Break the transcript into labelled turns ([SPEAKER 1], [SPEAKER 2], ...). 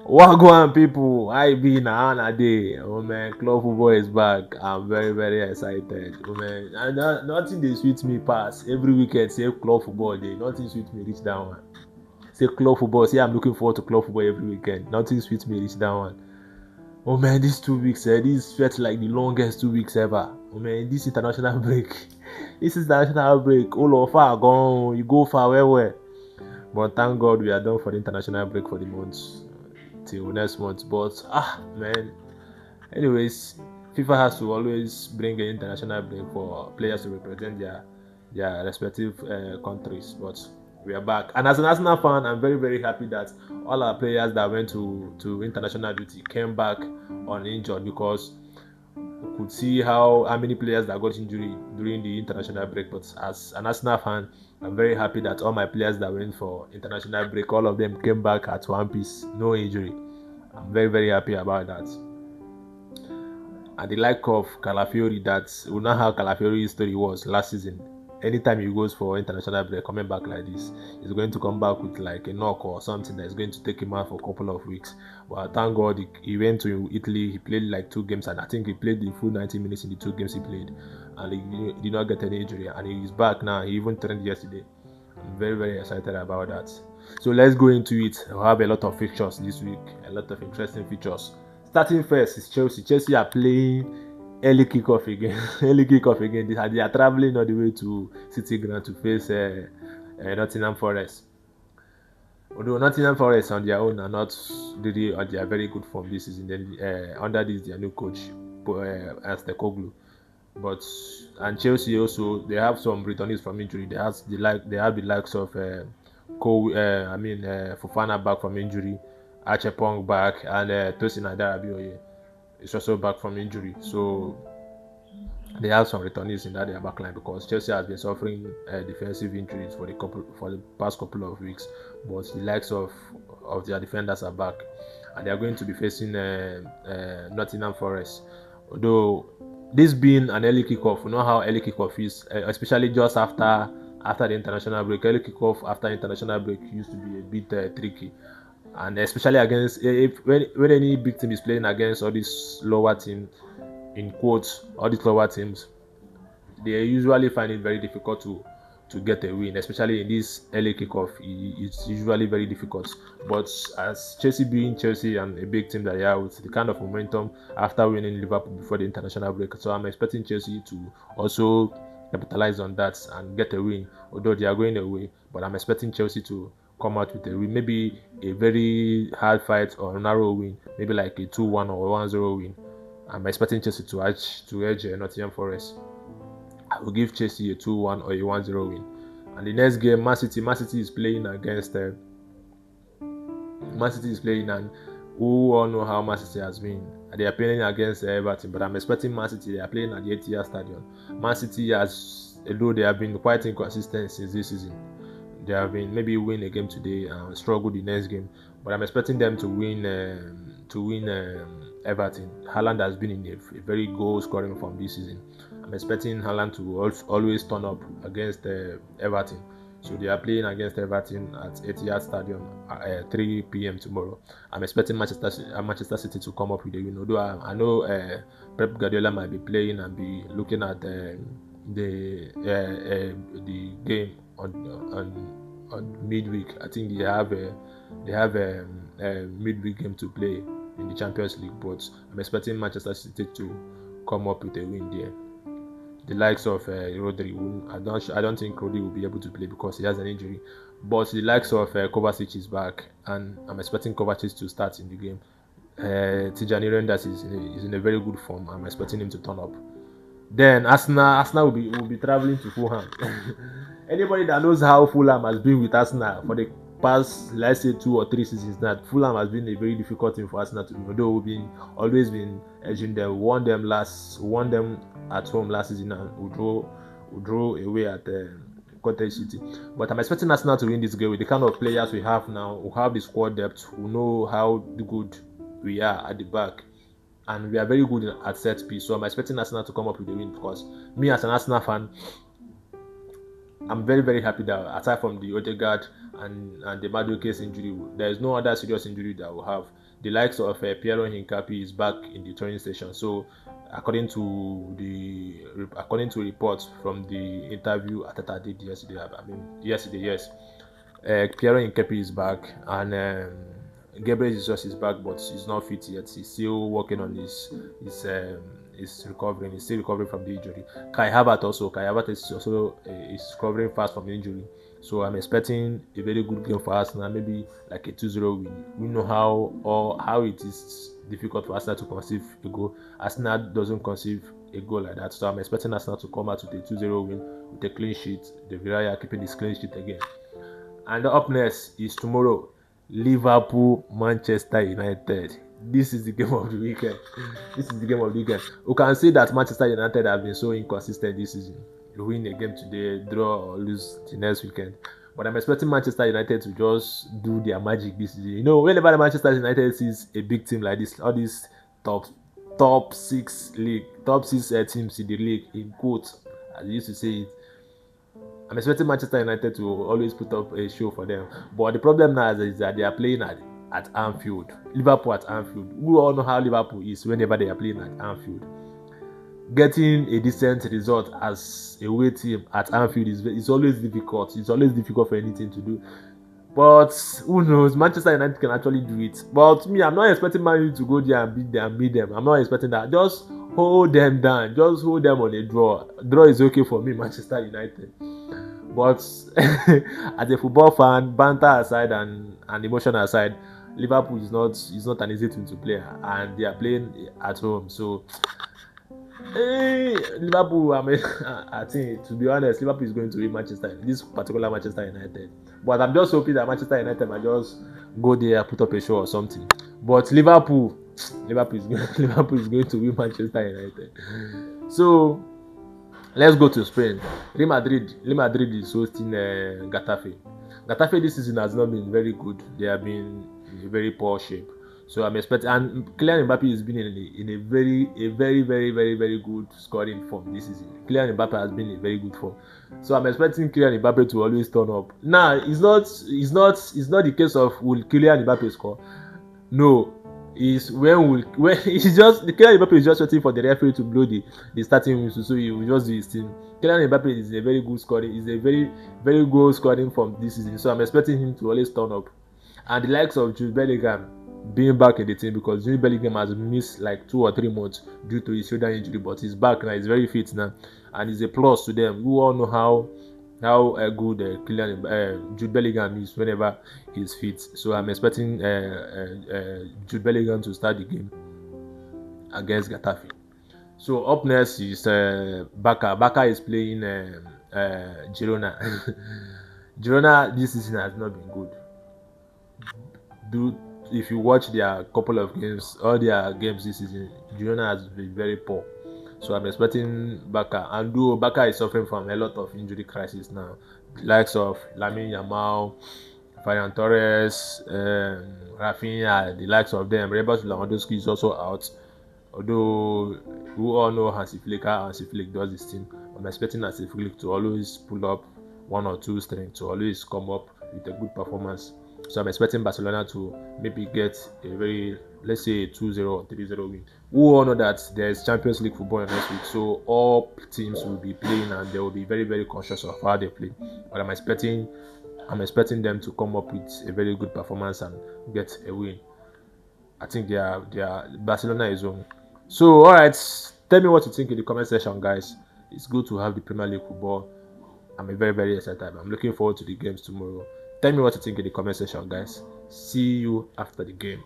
[SPEAKER 1] Wagwan people, I be na a day. Oh man, club football is back. I'm very very excited. Oh man, and nothing dey sweet me pass. Every weekend say club football day. Nothing sweet me reach that one. Say club football. Say I'm looking forward to club football every weekend. Nothing sweet me reach that one. Oh man, these 2 weeks, this felt like the longest 2 weeks ever. Oh man, this international break. This is the international break. All of far gone. You go far where? But thank God we are done for the international break for the month till next month. But man, anyways, FIFA has to always bring an international break for players to represent their respective countries. But we are back, and as an Arsenal fan, I'm very very happy that all our players that went to international duty came back uninjured, because we could see how many players that got injury during the international break. But as an Arsenal fan, I'm very happy that all my players that went for international break, all of them came back at one piece, no injury. I'm very very happy about that. And the like of Calafiori, that we know how Calafiori's story was last season. Anytime he goes for international break, coming back like this, he's going to come back with like a knock or something that is going to take him out for a couple of weeks. But thank God he went to Italy. He played like 2 games, and I think he played the full 90 minutes in the 2 games he played, and he did not get any injury. And he's back now. He even trained yesterday. I'm very very excited about that. So let's go into it. We'll have a lot of fixtures this week, a lot of interesting features. Starting first is Chelsea. Chelsea are playing early kickoff again. Early kickoff again. They are traveling all the way to City Ground to face Nottingham Forest. Although Nottingham Forest on their own are not really on their very good form this season, then under this their new coach as the Koglu. But and Chelsea also, they have some returnees from injury. They have the likes of Fofana back from injury, Achepong back, and Tosin Adarabioye is also back from injury. So they have some returnees in that their backline, because Chelsea has been suffering defensive injuries for the past couple of weeks. But the likes of their defenders are back, and they are going to be facing Nottingham Forest. Although this being an early kickoff, you know how early kickoff is, especially just after the international break. Early kickoff after international break used to be a bit tricky, and especially against when any big team is playing against all these lower teams, in quotes, all these lower teams, they usually find it very difficult to get a win, especially in this early kickoff. It's usually very difficult. But as Chelsea being Chelsea and a big team that they are, with the kind of momentum after winning Liverpool before the international break, so I'm expecting Chelsea to also capitalize on that and get a win. Although they are going away, but I'm expecting Chelsea to come out with a win, maybe a very hard fight or a narrow win, maybe like a 2-1 or 1-0 win. I'm expecting Chelsea to edge Nottingham Forest. I will give Chelsea a 2-1 or a 1-0 win. And the next game, Man City is playing against Man City is playing, and who all know how Man City has been. They are playing against Everton, but I'm expecting Man City. They are playing at the Etihad Stadium. Man City has, although they have been quite inconsistent since this season, they have been maybe win a game today and struggle the next game, but I'm expecting them to win. Everton. Haaland has been in a very goal scoring form this season. I'm expecting Haaland to always turn up against Everton. So they are playing against Everton at Etihad Stadium at 3 p.m. tomorrow. I'm expecting Manchester City to come up with a win. Although I know Pep Guardiola might be playing and be looking at the game on midweek. I think they have a midweek game to play in the Champions League, but I'm expecting Manchester City to come up with a win there. The likes of Rodri, I don't think Rodri will be able to play because he has an injury, but the likes of Kovacic is back, and I'm expecting Kovacic to start in the game. Tijani Renders is in a very good form. I'm expecting him to turn up. Then Arsenal will be traveling to Fulham. Anybody that knows how Fulham has been with Arsenal for the past, let's say 2 or 3 seasons, that Fulham has been a very difficult thing for Arsenal to do. Although we've always been edging them, won them at home last season, and we draw away at Cottage City. But I'm expecting Arsenal to win this game with the kind of players we have now. We have the squad depth. We know how good we are at the back, and we are very good at set piece. So I'm expecting Arsenal to come up with a win, because me as an Arsenal fan, I'm very very happy that aside from the Odegaard and the Madueke's injury, there is no other serious injury that we have. the likes of Piero Hincapié is back in the training station. So according to reports from the interview Ateta did yesterday, yes, Piero Hincapié is back, and Gabriel Jesus is back, but he's not fit yet. He's still working on his recovering. He's still recovering from the injury. Kai Havertz is also is recovering fast from the injury. So I'm expecting a very good game for Arsenal, maybe like a 2-0 win. We know how it is difficult for Arsenal to conceive a goal. Arsenal doesn't conceive a goal like that. So I'm expecting Arsenal to come out with a 2-0 win with a clean sheet. The Villarreal keeping this clean sheet again. And up next is tomorrow, Liverpool, Manchester United. This is the game of the weekend. We can see that Manchester United have been so inconsistent this season. You win a game today, draw or lose the next weekend. But I'm expecting Manchester United to just do their magic this season. You know, whenever the Manchester United sees a big team like this, all these top six teams in the league, in quotes, as they used to say it, I'm expecting Manchester United to always put up a show for them. But the problem now is that they are playing at Anfield. Liverpool at Anfield. We all know how Liverpool is whenever they are playing at Anfield. Getting a decent result as a away team at Anfield is always difficult. It's always difficult for anything to do. But who knows? Manchester United can actually do it. But me, I'm not expecting Man U to go there and beat them. I'm not expecting that. Just hold them down. Just hold them on a draw. Draw is okay for me, Manchester United. But as a football fan, banter aside and emotion aside, Liverpool is not an easy team to play, and they are playing at home. So Liverpool, I think, to be honest, Liverpool is going to win this particular Manchester United. But I'm just hoping that Manchester United might just go there, put up a show or something. But Liverpool is going to win Manchester United. So let's go to Spain. Real Madrid is hosting Getafe. Getafe this season has not been very good. They have been in a very poor shape. So I'm expecting, and Kylian Mbappe has been in a very good scoring form this season. Kylian Mbappe has been in a very good form. So I'm expecting Kylian Mbappe to always turn up. Now, it's not the case of will Kylian Mbappe score. No. Is when it's just the Kylian Mbappe is just waiting for the referee to blow the starting whistle, so he will just do his thing. Kylian Mbappe is a very good scoring, is a very good scoring from this season, so I'm expecting him to always turn up. And the likes of Jude Bellingham being back in the team, because Jude Bellingham has missed like 2 or 3 months due to his shoulder injury, but he's back now. He's very fit now, and it's a plus to them. We all know how good Jude Bellingham is whenever he's fit. So I'm expecting Jude Bellingham to start the game against Getafe. So up next is Barca. Barca is playing Girona. Girona this season has not been good. If you watch their couple of games, all their games this season, Girona has been very poor. So I'm expecting Barca. And though Barca is suffering from a lot of injury crisis now, the likes of Lamine Yamal, Ferran Torres, Rafinha, the likes of them, Robert Lewandowski is also out. Although we all know Hansi Flick does this thing, I'm expecting Hansi Flick to always pull up 1 or 2 strength, to always come up with a good performance. So I'm expecting Barcelona to maybe get a let's say a 2-0 or 3-0 win. We all know that there's Champions League football next week, so all teams will be playing and they will be very conscious of how they play. But I'm expecting them to come up with a very good performance and get a win. I think they are Barcelona is on. So alright, tell me what you think in the comment section, guys. It's good to have the Premier League football. I'm very excited. I'm looking forward to the games tomorrow. Tell me what you think in the comment section, guys. See you after the game.